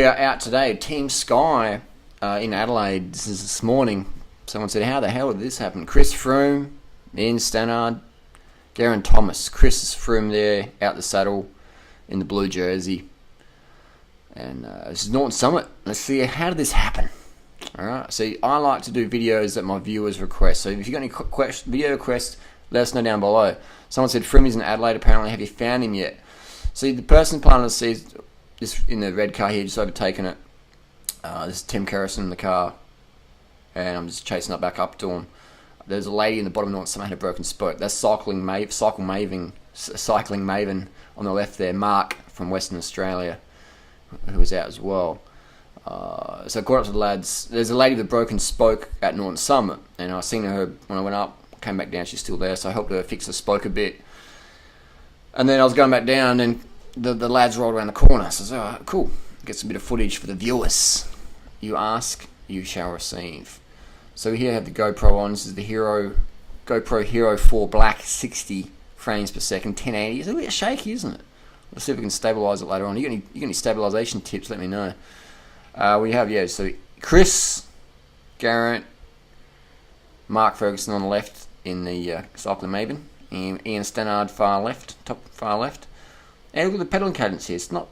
are out today. Team Sky in Adelaide. This is this morning. Someone said, how the hell did this happen? Chris Froome, Ian Stannard, Geraint Thomas. Chris Froome there, out the saddle in the blue jersey. And this is Norton Summit. Let's see, how did this happen? Alright, so I like to do videos that my viewers request. So if you've got any video requests, let us know down below. Someone said, Froome is in Adelaide apparently. Have you found him yet? See, the person planning to see this in the red car here, just overtaken it. This is Tim Kerrison in the car. And I'm just chasing up back up to him. There's a lady in the bottom of Norton Summit had a broken spoke. That's cycling maven on the left there. Mark from Western Australia, who was out as well. So I caught up to the lads. There's a lady with a broken spoke at Norton Summit, and I seen her when I went up. Came back down, she's still there, so I helped her fix the spoke a bit. And then I was going back down, and the lads rolled around the corner. So I said, oh, cool, get some bit of footage for the viewers. You ask, you shall receive. So here I have the GoPro on. This is the GoPro Hero 4 Black, 60 frames per second, 1080. It's a bit shaky, isn't it? Let's see if we can stabilize it later on. You got any stabilization tips? Let me know. We have, yeah, so Chris, Geraint, Mark Ferguson on the left in the cycling maven, and Ian Stannard far left, top far left. And look at the pedaling cadence here. It's not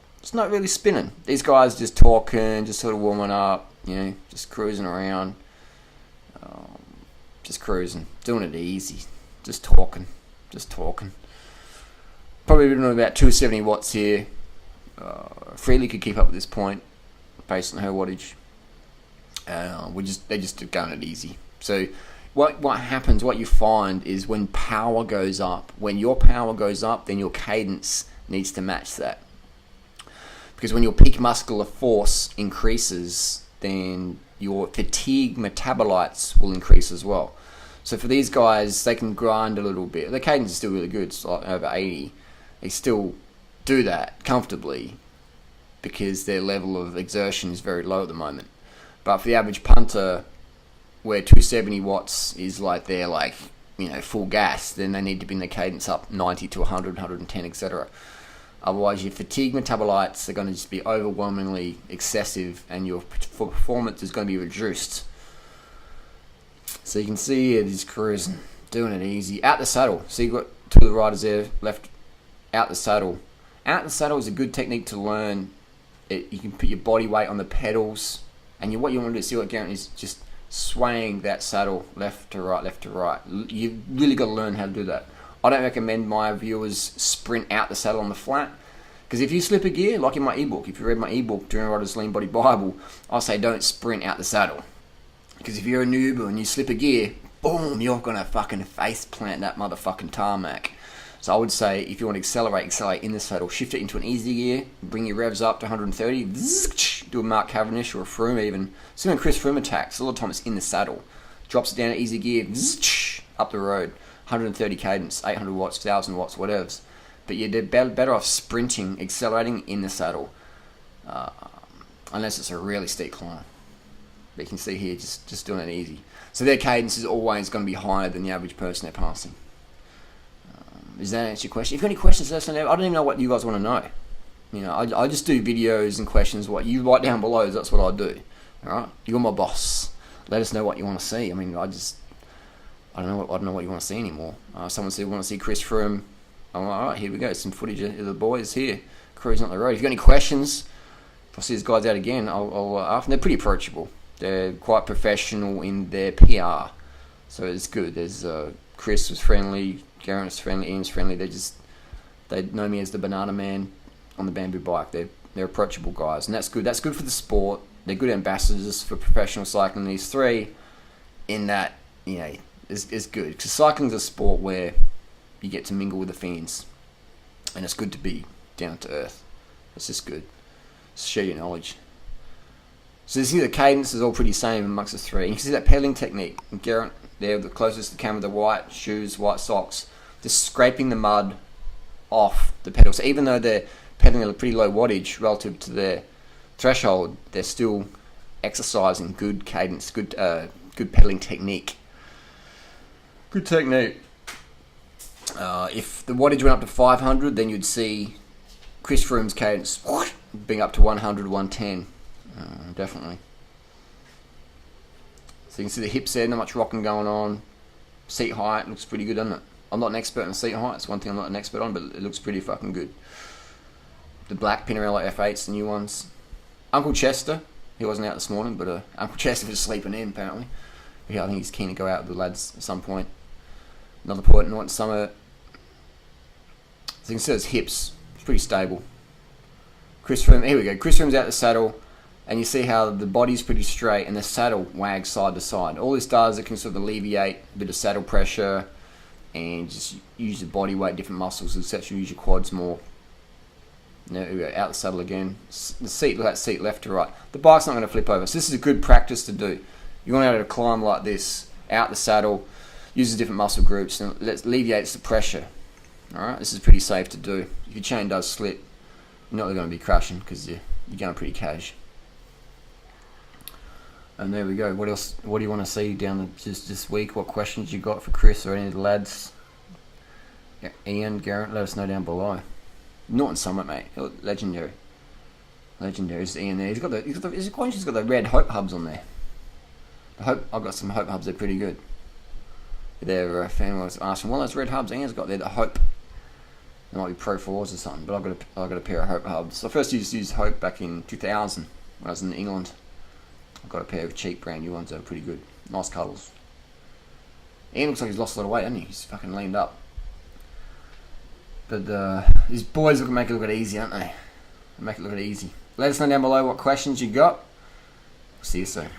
really spinning. These guys just talking, just sort of warming up, you know, just cruising around, just cruising, doing it easy, just talking. Probably doing about 270 watts here. Freely could keep up at this point, based on her wattage. They're just going it easy. So what happens, what you find is when power goes up, when your power goes up, then your cadence needs to match that. Because when your peak muscular force increases, then your fatigue metabolites will increase as well. So for these guys, they can grind a little bit. The cadence is still really good, it's like over 80. They still do that comfortably because their level of exertion is very low at the moment. But for the average punter, where 270 watts is like they're like, you know, full gas, then they need to bring the cadence up 90 to 100, 110, etc. Otherwise, your fatigue metabolites are going to just be overwhelmingly excessive, and your performance is going to be reduced. So you can see here, just cruising, doing it easy. Out the saddle. So you've got two of the riders there, left. Out the saddle. Out the saddle is a good technique to learn. You can put your body weight on the pedals, and what you want to do, see what Geraint is just swaying that saddle left to right, left to right. You've really got to learn how to do that. I don't recommend my viewers sprint out the saddle on the flat, because if you slip a gear, like in my ebook, if you read my ebook, Dream Rider's Lean Body Bible, I'll say don't sprint out the saddle. Because if you're a noob and you slip a gear, boom, you're going to fucking face plant that motherfucking tarmac. So I would say if you want to accelerate in the saddle, shift it into an easy gear, bring your revs up to 130, do a Mark Cavendish or a Froome even. So when Chris Froome attacks, a lot of time it's in the saddle. Drops it down to easy gear, up the road, 130 cadence, 800 watts, 1000 watts, whatever. But you're better off sprinting, accelerating in the saddle, unless it's a really steep climb. But you can see here, just doing it easy. So their cadence is always going to be higher than the average person they're passing. Does that answer your question? If you've got any questions, let us know. I don't even know what you guys want to know. You know, I just do videos and questions. What you write down below, that's what I do. All right, you're my boss. Let us know what you want to see. I mean, I don't know what you want to see anymore. Someone said we want to see Chris Froome. I'm like, all right, here we go. Some footage of the boys here cruising up the road. If you've got any questions, if I see these guys out again, I'll ask them. They're pretty approachable. They're quite professional in their PR, so it's good. There's Chris was friendly, Geraint was friendly, Ian's friendly. They know me as the banana man on the bamboo bike. They're approachable guys, and that's good. That's good for the sport. They're good ambassadors for professional cycling. These three, in that, you know, is good, because cycling's a sport where you get to mingle with the fans, and it's good to be down to earth. It's just good. Share your knowledge. So you see the cadence is all pretty same amongst the three. And you can see that pedaling technique. And Geraint there, the closest to the camera, the white shoes, white socks, just scraping the mud off the pedal. So even though they're pedaling at a pretty low wattage relative to their threshold, they're still exercising good cadence, good pedaling technique. Good technique. If the wattage went up to 500, then you'd see Chris Froome's cadence being up to 100, 110. Definitely. So you can see the hips there, not much rocking going on. Seat height looks pretty good, doesn't it? I'm not an expert on seat height. It's one thing I'm not an expert on, but it looks pretty fucking good. The black Pinarello F8s, the new ones. Uncle Chester, he wasn't out this morning, but Uncle Chester was sleeping in apparently. Yeah, I think he's keen to go out with the lads at some point. Another point, Norton Summer. So you can see his hips, it's pretty stable. Chris Froome, here we go. Chris Froome's out the saddle, and you see how the body's pretty straight and the saddle wags side to side. All this does, it can sort of alleviate a bit of saddle pressure and just use the body weight, different muscles, etc. Use your quads more. Now we go out the saddle again. The seat, look at that seat left to right. The bike's not going to flip over, so this is a good practice to do. You want to be able to climb like this, out the saddle, uses different muscle groups, and alleviates the pressure. Alright, this is pretty safe to do. If your chain does slip, you're not really going to be crashing because you're going pretty cash. And there we go. What else? What do you want to see down just this week? What questions you got for Chris or any of the lads? Yeah, Ian, Garrett, let us know down below. Norton Summit, mate. Legendary. Legendary is Ian there. He's got the red Hope hubs on there. I've got some Hope hubs. They're pretty good. Their fan was asking, one of those red hubs Ian's got there, the Hope. They might be Pro 4s or something, but I've got a pair of Hope hubs. So I first used Hope back in 2000 when I was in England. I've got a pair of cheap brand new ones that are pretty good. Nice colours. Ian looks like he's lost a lot of weight, hasn't he? He's fucking leaned up. But these boys make it look easy, aren't they? They make it look easy. Let us know down below what questions you got. See you soon.